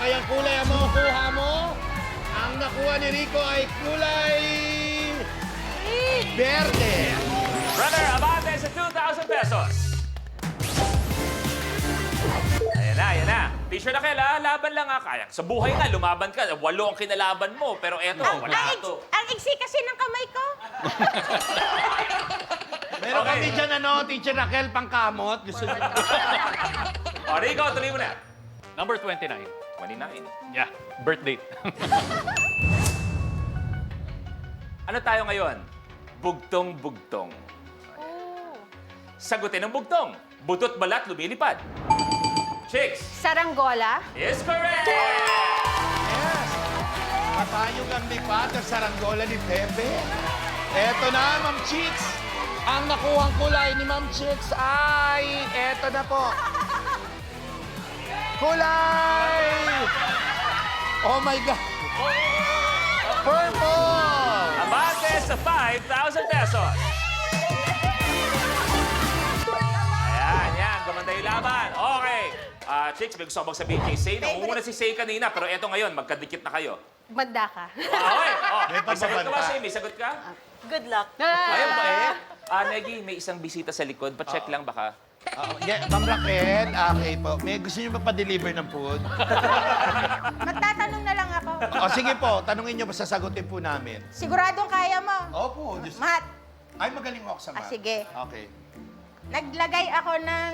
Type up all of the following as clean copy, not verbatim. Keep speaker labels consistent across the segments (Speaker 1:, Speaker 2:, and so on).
Speaker 1: kayang kulay ang makukuha mo? Ang nakuha ni Rico ay kulay... Berde.
Speaker 2: Brother, abante sa 2,000 pesos. Ayan na. Teacher Raquel, laban lang kaya. Sa buhay nga, lumaban ka. 8 ang kinalaban mo. Pero eto, wala to.
Speaker 3: Ang iksi kasi ng kamay ko.
Speaker 1: Meron kami dyan, Teacher Raquel, pangkamot. Gusto niyo?
Speaker 2: O, Rico, tuloy mo na.
Speaker 4: Number 29.
Speaker 2: 29.
Speaker 4: Yeah, birthday.
Speaker 2: Ano tayo ngayon? Bugtong-bugtong. Sagutin ang bugtong. Butot balat lumilipad. Chicks
Speaker 3: Saranggola.
Speaker 2: is correct!
Speaker 1: Yes. Patayog ang lipat at saranggola ni Pepe. Eto na, Ma'am Chicks. Ang nakuhang kulay ni Ma'am Chicks ay... Eto na po. Kulay! Oh my God! Purple!
Speaker 2: Abante sa 5,000 pesos. Ayan. Gumanda yung laban. Okay. Chicks, may gusto ko bang sabihin kay Say? Nangunguna si Say kanina, pero eto ngayon, magkadikit na kayo.
Speaker 3: Magda ka.
Speaker 2: Okay. May sagot ka ba,
Speaker 1: pagbabanta.
Speaker 2: Say? May sagot ka?
Speaker 3: Good luck.
Speaker 2: Ayun ba Negi, may isang bisita sa likod. Pa-check lang baka.
Speaker 1: Ma'am Raquel, okay po. May gusto niyo ba pa-deliver ng food?
Speaker 3: Magtatanong na lang ako.
Speaker 1: O sige po, tanungin niyo, sasagutin po namin.
Speaker 3: Siguradong kaya mo.
Speaker 1: Opo.
Speaker 3: Mat,
Speaker 1: Ay, magaling ako sa math.
Speaker 3: sige.
Speaker 1: Okay.
Speaker 3: Naglagay ako ng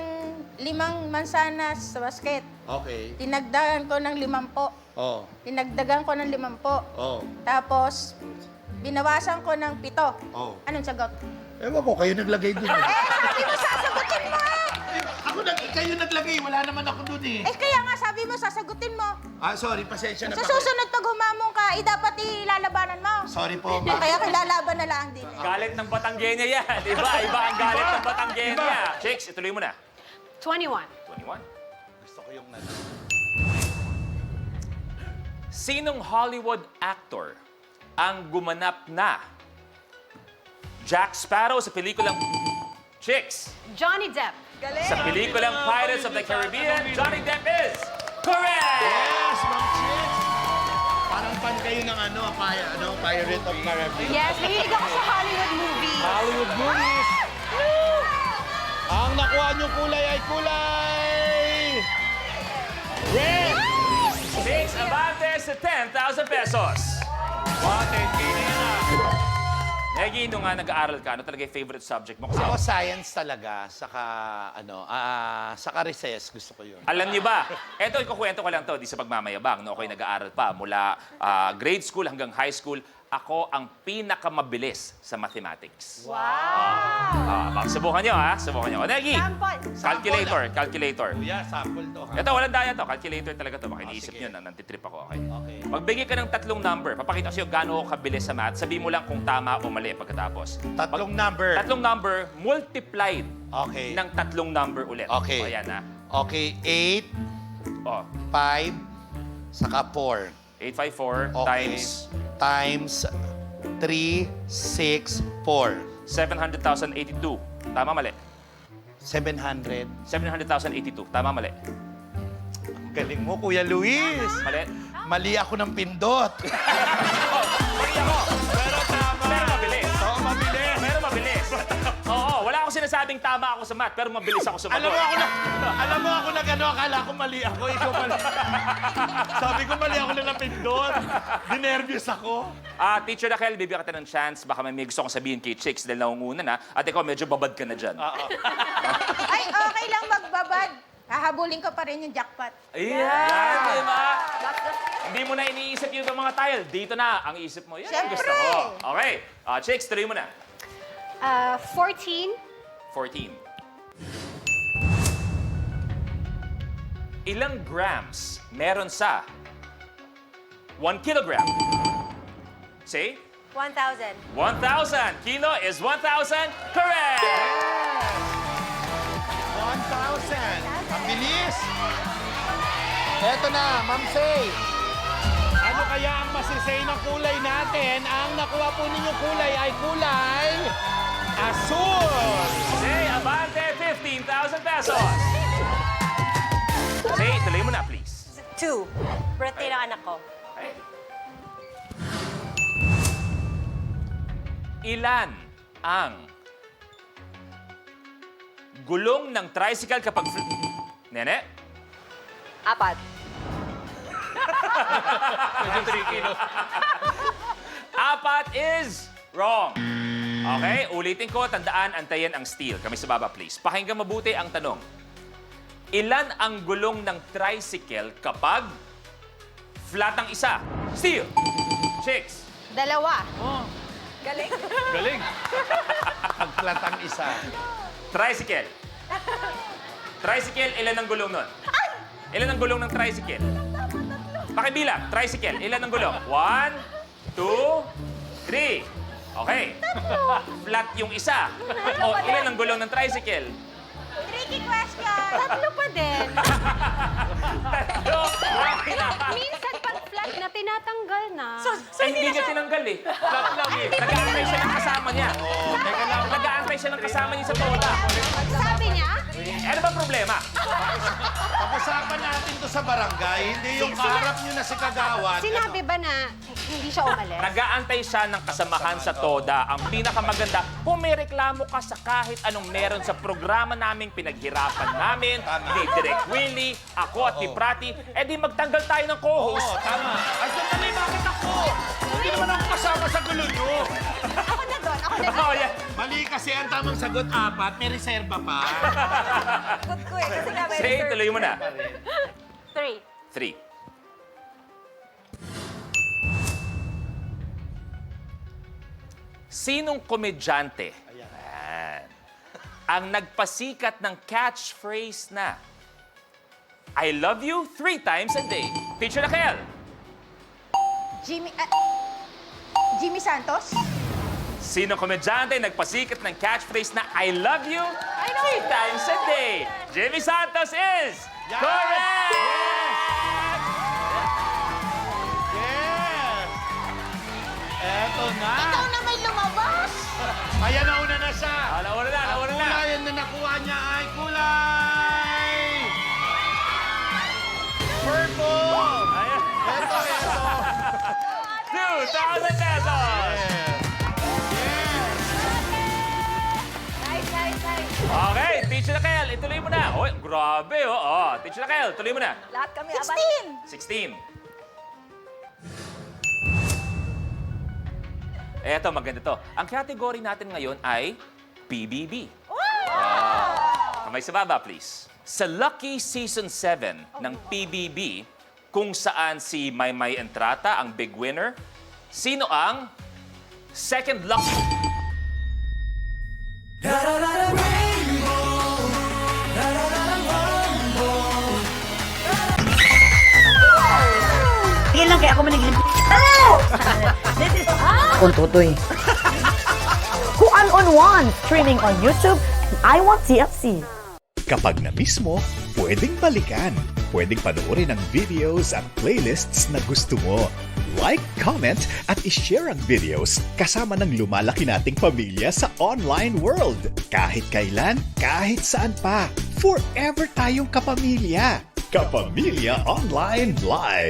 Speaker 3: 5 mansanas sa basket.
Speaker 1: Okay.
Speaker 3: Tinagdagan ko ng 50.
Speaker 1: Oh.
Speaker 3: Tinagdagan ko ng 50.
Speaker 1: Oh.
Speaker 3: Tapos, binawasan ko ng 7.
Speaker 1: Oh.
Speaker 3: Anong sagot?
Speaker 1: Ewan ko, kayo naglagay dun.
Speaker 3: Sabi mo, sasagutin mo!
Speaker 1: Kayo naglagay, wala naman ako dun eh.
Speaker 3: Kaya nga sabi mo, sasagutin mo.
Speaker 1: Sorry, pasensya na
Speaker 3: Sa
Speaker 1: pa.
Speaker 3: susunod pag humamong ka, dapat ilalabanan mo.
Speaker 1: Sorry po, ma'am.
Speaker 3: Kaya kilalaban na lang din.
Speaker 2: Galit ng Batanggenya yan. Diba? Iba ang galit ng Batanggenya. Chicks, ituloy mo na.
Speaker 3: 21.
Speaker 2: 21.
Speaker 1: Gusto ko yung
Speaker 2: Sinong Hollywood actor ang gumanap na Jack Sparrow sa pelikulang Chicks?
Speaker 3: Johnny Depp.
Speaker 2: Sa pelikulang Pirates of the Caribbean, Johnny Depp is correct!
Speaker 1: Yes, Ma'am Chicks! Parang fan kayo ng Pirate of Caribbean.
Speaker 3: Yes, mahilig ako sa Hollywood movie.
Speaker 1: Hollywood movies. Ang nakuha niyong kulay ay kulay... Red!
Speaker 2: Chicks, abante sa 10,000 pesos.
Speaker 1: Wow, 10K na yan
Speaker 2: Negi, nung nag-aaral ka, ano talaga yung favorite subject mo? Kasi
Speaker 1: Ako science talaga, saka recess, gusto ko yun.
Speaker 2: alam niyo ba, eto, ikukwento ko lang to, di sa pagmamayabang, no, ako'y nag-aaral pa mula grade school hanggang high school, ako ang pinakamabilis sa mathematics.
Speaker 3: Wow!
Speaker 2: Subukan niyo, Subukan niyo. O, Negi,
Speaker 3: Sample.
Speaker 2: calculator.
Speaker 1: Kuya, sample to, ha?
Speaker 2: Ito, walang daya to. Calculator talaga to. Baka iniisip
Speaker 1: sige.
Speaker 2: niyo na nantitrip ako. Okay.
Speaker 1: Okay.
Speaker 2: Magbigay ka ng 3 number. Papakita ko sa'yo gaano ako kabilis sa math. Sabihin mo lang kung tama o mali pagkatapos.
Speaker 1: Tatlong number.
Speaker 2: 3 number multiplied
Speaker 1: Okay.
Speaker 2: ng 3 number ulit.
Speaker 1: Okay.
Speaker 2: O, ayan
Speaker 1: Okay, 8,
Speaker 2: O,
Speaker 1: 5, saka 4.
Speaker 2: 854
Speaker 1: Okay. Times 3, 6, 4.
Speaker 2: 700,082. Tama, mali.
Speaker 1: 700.
Speaker 2: 700,082. Tama, mali.
Speaker 1: Ang galing mo, Kuya Luis.
Speaker 2: Mali.
Speaker 1: Mali ako ng pindot.
Speaker 2: Mali ako.
Speaker 1: Pero tama.
Speaker 2: Pero mabilis.
Speaker 1: Oo, mabilis.
Speaker 2: Pero mabilis. Oo, wala akong sinasabing tama ako sa math, pero mabilis ako sumagot.
Speaker 1: Alam mo ako na gano'n, akala ko mali ako, ikaw mali. Sabi ko mali ako na napindot. Dinervyos ako.
Speaker 2: Teacher Raquel, bibigyan kita ng chance. Baka may gusto kong sabihin kay Chicks dahil naunguna na. At ikaw, medyo babad ka na dyan.
Speaker 3: Ay, okay lang magbabad. Hahabulin ko pa rin yung jackpot.
Speaker 2: Ayan, diba? Hindi mo na iniisip yung mga tile. Dito na ang isip mo. Yan ang
Speaker 3: Siyempre.
Speaker 2: gusto ko. Okay. Chicks, tuloy mo na.
Speaker 3: 14.
Speaker 2: 14. Ilang grams meron sa 1 kilogram? Say?
Speaker 3: 1,000.
Speaker 2: 1,000. Kilo is 1,000. Correct!
Speaker 1: 1,000. Ang bilis. Eto na, Ma'am Say. Ano kaya ang masisay ng kulay natin? Ang nakuha po ninyong kulay ay kulay asul.
Speaker 2: Say, abante 15,000 pesos. Say, tuloy mo na, please.
Speaker 3: 2.
Speaker 4: Birthday ng anak ko.
Speaker 2: Ilan ang gulong ng tricycle kapag... Nene?
Speaker 4: 4.
Speaker 2: Medyo tricky, no? 4 is wrong. Okay, ulitin ko, tandaan, antayin ang steal. Kami sa baba, please. Pakinggan mabuti ang tanong. Ilan ang gulong ng tricycle kapag flat ang isa? Steal! Chicks!
Speaker 3: 2.
Speaker 4: Galing.
Speaker 1: Galing. Pagplatang isa.
Speaker 2: Tricycle. Tricycle, ilan ang gulong nun? Ilan ang gulong ng tricycle? Pakibilang, tricycle, ilan ang gulong? 1, 2, 3. Okay. Flat yung isa. O, ilan ang gulong ng tricycle?
Speaker 3: Tricky question.
Speaker 4: 3 pa din.
Speaker 2: Tatlo. Okay na.
Speaker 4: Minsan pag flat na, tinatanggal na.
Speaker 2: Ay, hindi niya tinanggal eh. Flat lang eh. Nag-aantay siya ng kasama niya.
Speaker 1: Teka lang.
Speaker 2: Nag-aantay siya ng kasama niya sa tola.
Speaker 3: Sabi niya,
Speaker 2: Ano ba problema?
Speaker 1: Pag-usapan natin to sa barangay, hindi yung kaharap nyo na si Kagawad.
Speaker 3: sinabi ba na hindi siya umalis?
Speaker 2: Nag-aantay siya ng kasamahan sa TODA. Ang pinakamaganda, kung may reklamo ka sa kahit anong meron sa programa naming pinaghirapan namin, ni Direk Willie, ako at ni Prati, edi magtanggal tayo ng co-host.
Speaker 1: Oo, tama. Ay, sandali, bakit ako? Hindi naman ako kasama sa gulo nyo.
Speaker 3: Ako na doon, ako na doon.
Speaker 2: Oh, yeah.
Speaker 1: Mali kasi ang tamang sagot 4, may reserba pa.
Speaker 4: Good ko eh. Kasi nga may
Speaker 2: Say,
Speaker 4: reserve.
Speaker 2: tuloy mo na.
Speaker 4: 3.
Speaker 2: 3. Sinong komedyante Ayan. ang nagpasikat ng catchphrase na I love you 3 times a day? Teacher Raquel.
Speaker 3: Jimmy Santos?
Speaker 2: Sinong komedyante ang nagpasikat ng catchphrase na I love you 3 times a day? Jimmy Santos is correct!
Speaker 1: Yes! Eto na.
Speaker 3: Ikaw na may lumabas!
Speaker 1: Ayan, nauna na siya.
Speaker 2: Nauna na,
Speaker 1: Ang
Speaker 2: nauna na.
Speaker 1: kulay na nakuha niya ay kulay! Purple!
Speaker 2: Ayan.
Speaker 1: Eto.
Speaker 2: 2,000 pesos!
Speaker 4: Nice.
Speaker 2: Okay, Teacher Raquel, ituloy mo na. Oy, grabe, oh. Oh, Teacher Raquel, tuloy mo na.
Speaker 4: Lahat kami abad.
Speaker 3: 16!
Speaker 2: 16. Eto, maganda to. Ang category natin ngayon ay PBB. Kamay sa baba, please. Sa Lucky Season 7 ng PBB, kung saan si Maymay Entrata ang big winner, sino ang second lucky?
Speaker 5: Tingin lang kaya ako manigilip. Kung tutoy. Kung on one, streaming on YouTube, I Want TFC.
Speaker 6: Kapag na-miss mo, pwedeng balikan. Pwedeng panoorin ang videos at playlists na gusto mo. Like, comment, at ishare ang videos kasama ng lumalaki nating pamilya sa online world. Kahit kailan, kahit saan pa. Forever tayong kapamilya. Kapamilya Online Live.